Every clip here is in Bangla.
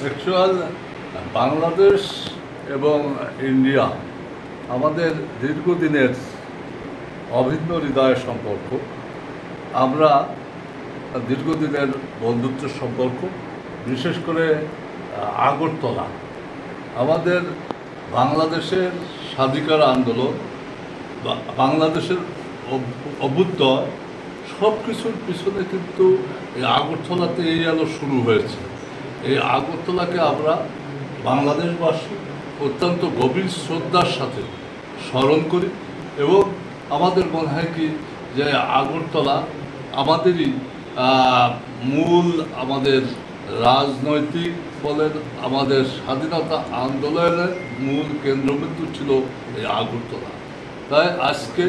অ্যাকচুয়াল বাংলাদেশ এবং ইন্ডিয়া আমাদের দীর্ঘদিনের অভিন্ন হৃদয়ের সম্পর্ক। আমরা দীর্ঘদিনের বন্ধুত্বের সম্পর্ক, বিশেষ করে আগরতলা আমাদের বাংলাদেশের স্বাধিকার আন্দোলন, বাংলাদেশের অভ্যুদয় সব কিছুর পিছনে কিন্তু এই আগরতলাতে এই আলো শুরু হয়েছে। এই আগরতলাকে আমরা বাংলাদেশবাসী অত্যন্ত গভীর শ্রদ্ধার সাথে স্মরণ করি এবং আমাদের মনে হয় কি যে আগরতলা আমাদেরই মূল, আমাদের রাজনৈতিক বলেন, আমাদের স্বাধীনতা আন্দোলনের মূল কেন্দ্রবিন্দু ছিল এই আগরতলা। তাই আজকে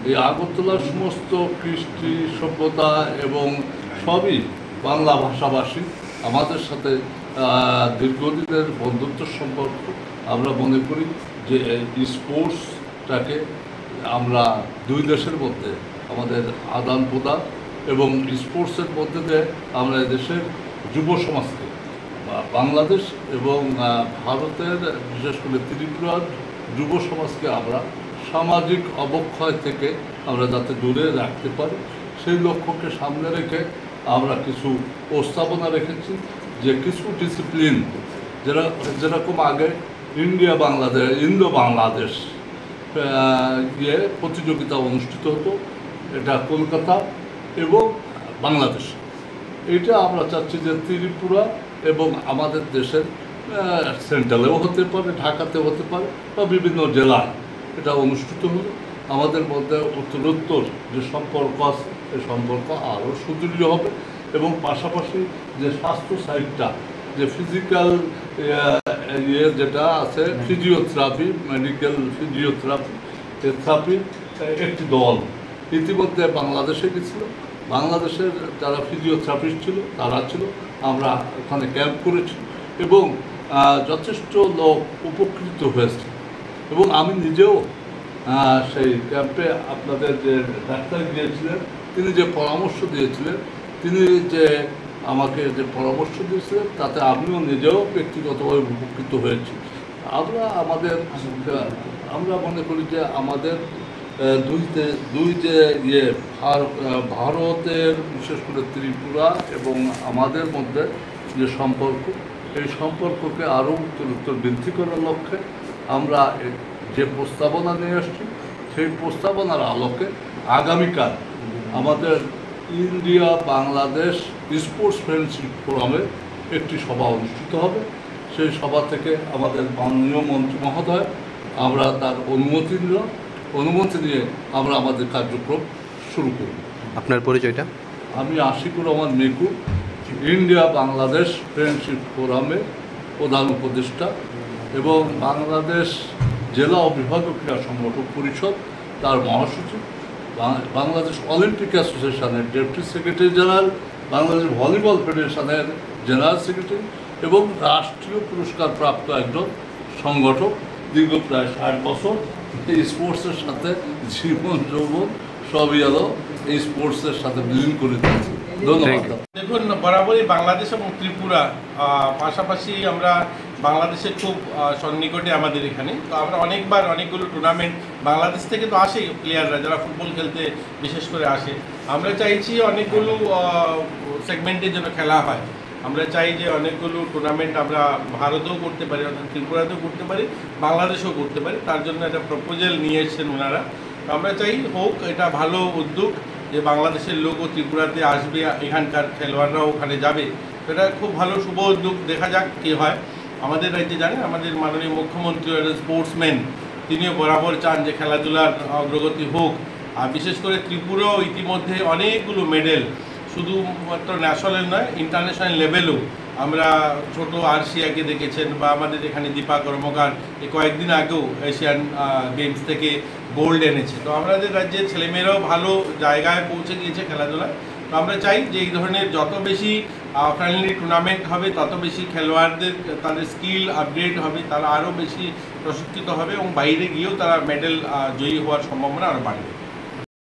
এই আগরতলার সমস্ত কৃষ্টি, সভ্যতা এবং সবই বাংলা ভাষাভাষী আমাদের সাথে দীর্ঘদিনের বন্ধুত্বের সম্পর্ক। আমরা মনে করি যে এই স্পোর্টসটাকে আমরা দুই দেশের মধ্যে আমাদের আদান প্রদান এবং স্পোর্টসের মধ্যে দিয়ে আমরা দেশের যুব সমাজকে, বাংলাদেশ এবং ভারতের বিশেষ করে ত্রিপুরার যুব সমাজকে আমরা সামাজিক অবক্ষয় থেকে আমরা যাতে দূরে রাখতে পারি, সেই লক্ষ্যকে সামনে রেখে আমরা কিছু প্রস্তাবনা রেখেছি যে কিছু ডিসিপ্লিন যেরকম আগে ইন্দো বাংলাদেশ প্রতিযোগিতা অনুষ্ঠিত হতো, এটা কলকাতা এবং বাংলাদেশ। এটা আমরা চাচ্ছি যে ত্রিপুরা এবং আমাদের দেশের সেন্ট্রালেও হতে পারে, ঢাকাতেও হতে পারে বা বিভিন্ন জেলায় এটা অনুষ্ঠিত হলো। আমাদের মধ্যে উত্তরোত্তর যে সম্পর্ক আছে এই সম্পর্ক আরও সুদৃঢ় হবে এবং পাশাপাশি যে স্বাস্থ্য সাইডটা, যে ফিজিক্যাল যেটা আছে, ফিজিওথেরাপি, মেডিকেল ফিজিওথেরাপি একটি দল ইতিমধ্যে বাংলাদেশে গেছিল। বাংলাদেশের যারা ফিজিওথেরাপিস্ট ছিল তারা ছিল, আমরা ওখানে ক্যাম্প করেছি এবং যথেষ্ট লোক উপকৃত হয়েছে। এবং আমি নিজেও সেই ক্যাম্পে আপনাদের যে ডাক্তার গিয়েছিলেন, তিনি যে পরামর্শ দিয়েছিলেন, তিনি যে আমাকে যে পরামর্শ দিয়েছিলেন, তাতে আমিও নিজেও ব্যক্তিগতভাবে উপকৃত হয়েছি। আমরা মনে করি যে আমাদের দুই যে ভারতের বিশেষ করে ত্রিপুরা এবং আমাদের মধ্যে যে সম্পর্ক, এই সম্পর্ককে আরও উত্তর বৃদ্ধি করার লক্ষ্যে আমরা যে প্রস্তাবনা নিয়ে আসছি, সেই প্রস্তাবনার আলোকে আগামীকাল আমাদের ইন্ডিয়া বাংলাদেশ স্পোর্টস ফ্রেন্ডশিপ ফোরামে একটি সভা অনুষ্ঠিত হবে। সেই সভা থেকে আমাদের মাননীয় মন্ত্রী মহোদয় আমরা তার অনুমতি নিয়ে আমরা আমাদের কার্যক্রম শুরু করব। আপনার পরিচয়টা? আমি Ashikur Rahman Miku, India Bangladesh friendship ফোরামের প্রধান উপদেষ্টা এবং বাংলাদেশ জেলা ও বিভাগীয় ক্রীড়া সংগঠক পরিষদ তার মহাসচিব, বাংলাদেশ অলিম্পিক অ্যাসোসিয়েশনের deputy secretary general, Bangladesh volleyball ফেডারেশনের জেনারেল সেক্রেটারি এবং রাষ্ট্রীয় পুরস্কার প্রাপ্ত একজন সংগঠক। দীর্ঘ প্রায় 60 বছর এই স্পোর্টসের সাথে জীবন যৌবন সবই আলো এই স্পোর্টসের সাথে বিলীন করে দিয়েছে। ধন্যবাদ। দেখুন, বরাবরই বাংলাদেশ এবং ত্রিপুরা পাশাপাশি, আমরা বাংলাদেশের খুব সন্নিকটে আমাদের এখানে। তো আমরা অনেকগুলো টুর্নামেন্ট বাংলাদেশ থেকে তো আসেই প্লেয়াররা, যারা ফুটবল খেলতে বিশেষ করে আসে। আমরা চাইছি অনেকগুলো সেগমেন্টের জন্য খেলা হয়। আমরা চাই যে অনেকগুলো টুর্নামেন্ট আমরা ভারতেও করতে পারি, অর্থাৎ ত্রিপুরাতেও করতে পারি, বাংলাদেশেও করতে পারি। তার জন্য একটা প্রপোজাল নিয়ে এসেছেন ওনারা। তো আমরা চাই হোক, এটা ভালো উদ্যোগ যে বাংলাদেশের লোকও ত্রিপুরাতে আসবে, এখানকার খেলোয়াড়রাও ওখানে যাবে। এটা খুব ভালো শুভ উদ্যোগ, দেখা যাক কী হয়। আমাদের রাজ্যে জানেন, আমাদের মাননীয় মুখ্যমন্ত্রী স্পোর্টসম্যান, তিনিও বরাবর চান যে খেলাধুলার অগ্রগতি হোক। আর বিশেষ করে ত্রিপুরাও ইতিমধ্যে অনেকগুলো মেডেল, শুধুমাত্র ন্যাশনাল নয়, ইন্টারন্যাশনাল লেভেলেও। আমরা ছোট আরশিয়াকে দেখেছেন, বা আমাদের এখানে দীপা কর্মকার কয়েকদিন আগেও এশিয়ান গেমস থেকে গোল্ড এনেছে। তো আমাদের রাজ্যের ছেলেমেয়েরাও ভালো জায়গায় পৌঁছে গিয়েছে খেলাধুলায়। তো আমরা চাই যে এই ধরনের যত বেশি ফ্রেন্ডলি টুর্নামেন্ট হবে, তত বেশি খেলোয়াড়দের তাদের স্কিল আপগ্রেড হবে, তারা আরও বেশি প্রশিক্ষিত হবে এবং বাইরে গিয়েও তারা মেডেল জয়ী হওয়ার সম্ভাবনা আরও বাড়বে।